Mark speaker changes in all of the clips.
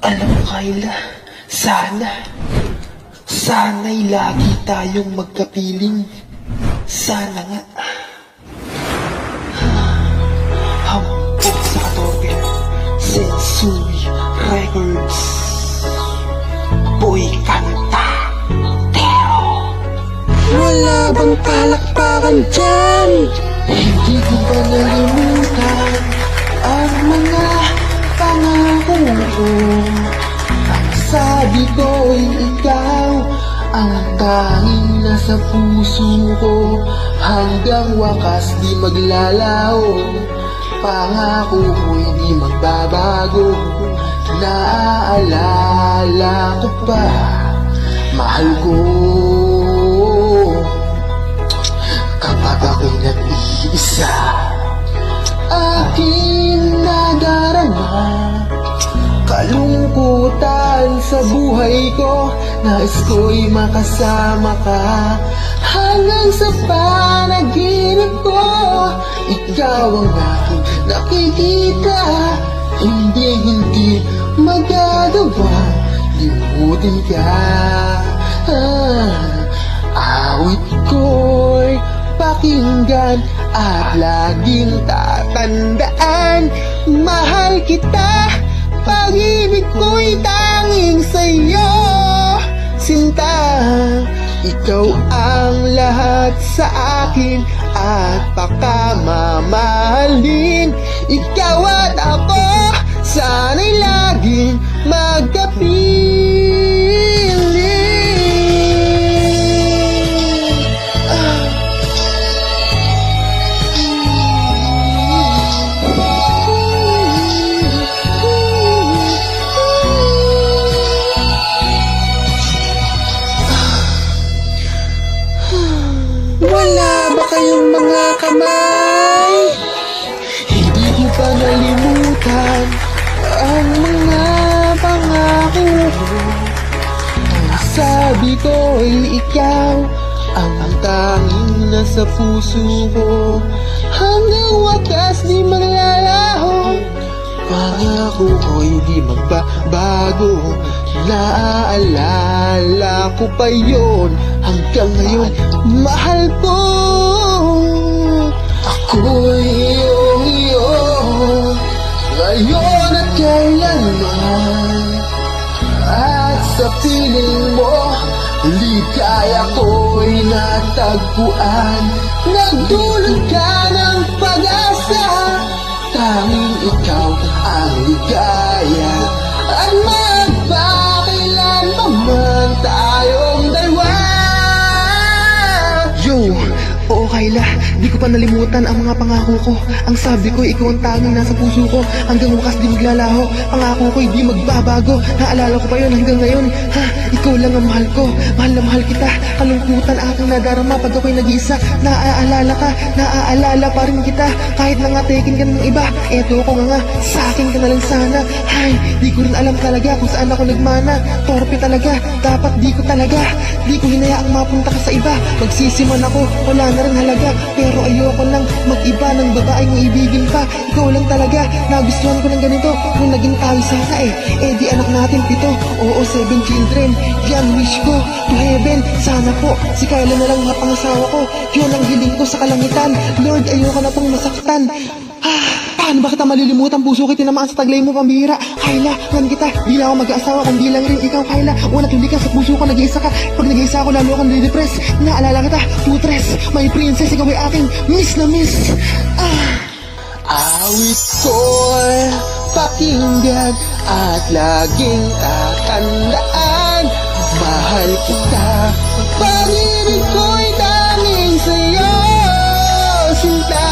Speaker 1: Alam mo, Kayla, sana'y lagi tayong magkapiling. Sana nga. Hampok sa katorpe, Sensui Records. Boy Kanta, Tero.
Speaker 2: Wala bang palakpakan dyan?
Speaker 1: Hindi ko ba nalimutan ang mga pangako ko? Ang sabi ko'y ikaw ang tanging nasa puso ko. Hanggang wakas di maglalaho, pangako ko'y di magbabago. Naaalala ko pa, mahal ko, kapag ako'y nag-iisa. Aking nadarama kalungkutan sa buhay ko. Nais ko'y makasama ka hanggang sa panaginip ko. Ikaw ang aking nakikita, hindi magagawa limutin ka. Awit ko'y pakinggan at laging tatandaan. Mahal kita, pag-ibig ko'y tanging sa'yo. Sinta, ikaw ang lahat sa akin at pakamamahalin. Ikaw at ako, sana'y laging magkapiling.
Speaker 2: Wala ba kayong mga kamay?
Speaker 1: Hindi ko pa nalimutan ang mga pangako ko. Ang sabi ko'y ikaw ang tanging nasa puso ko. Hanggang wakas di maglalaho, pangako ko'y di magbabago. Naaalala ko pa yon hanggang ngayon, mahal ko. Ako'y iyo, ngayon at kailanman. At sa piling mo, ligaya ko'y natagpuan. Nagdulot ka ng pag-asa, tanging ikaw ang ligaya. At magpakailan pa man tayong dalawa. Yo! Oo, Kayla, di ko pa nalimutan ang mga pangako ko. Ang sabi ko, ikaw ang tanging nasa puso ko. Hanggang wakas di maglalaho, pangako ko'y di magbabago. Naalala ko pa yun hanggang ngayon. Ikaw lang ang mahal ko, mahal na mahal kita. Kalungkutan aking nadarama pag ako'y nag-iisa. Naaalala ka, naaalala pa rin kita. Kahit na nga taken ka ng iba, eto ko nga, sa akin ka na lang sana. Hay, di ko rin alam talaga kung saan ako nagmana. Torpe talaga, dapat di ko talaga. Di ko hinayaang mapunta ka sa iba. Magsisiman ako, wala na rin halaga. Pero ayoko lang mag-iba ng babaeng ibigin pa. Ikaw lang talaga, nagustuhan ko ng ganito. Nung naging tayo sana di anak natin 7. Oo, 7 children. Yan wish ko to heaven. Sana po, si Kayla na lang mapangasawa ko. Yun ang hiling ko sa kalangitan. Lord, ayoko na pong masaktan. Paano ba kita malilimutan? Puso kita tinamaan sa taglay mo, pambihira. Kayla, ngan kita, di na ako mag-aasawa, kundi lang rin ikaw, Kayla. Una't hindi ka sa puso ko, nag-iisa ka. Pag nag-iisa ako, lalo akong nadidepress. Naalala kita, 2-3, my princess, ikaw ay aking miss na miss. Awit ko'y pakinggan at laging tatandaan. Mahal kita, pag-ibig ko'y tanging sa'yo. Sinta,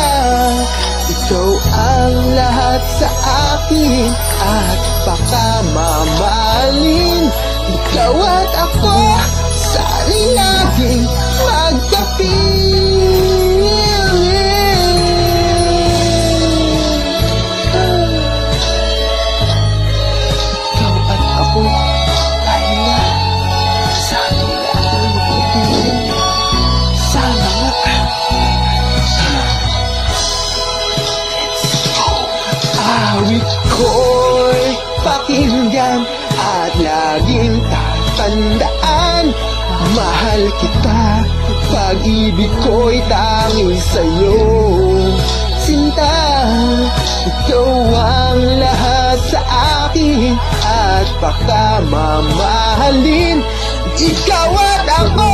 Speaker 1: ikaw ang lahat sa akin at pakamamahalin. Ikaw at ako, sana'y laging awit ko'y pakinggan laging tatandaan, mahal kita, pag-ibig ko'y tanging sa'yo. Sinta, ikaw ang lahat sa akin at baka mamahalin. Ikaw at ako,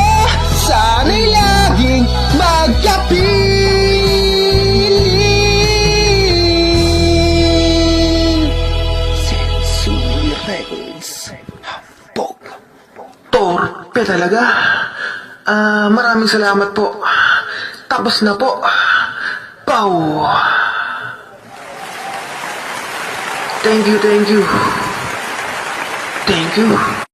Speaker 1: sana'y laging magkapiling. Sensui Records. Hambog. Torpe talaga. Maraming salamat po. Tapos na po. Pow! Thank you. Thank you.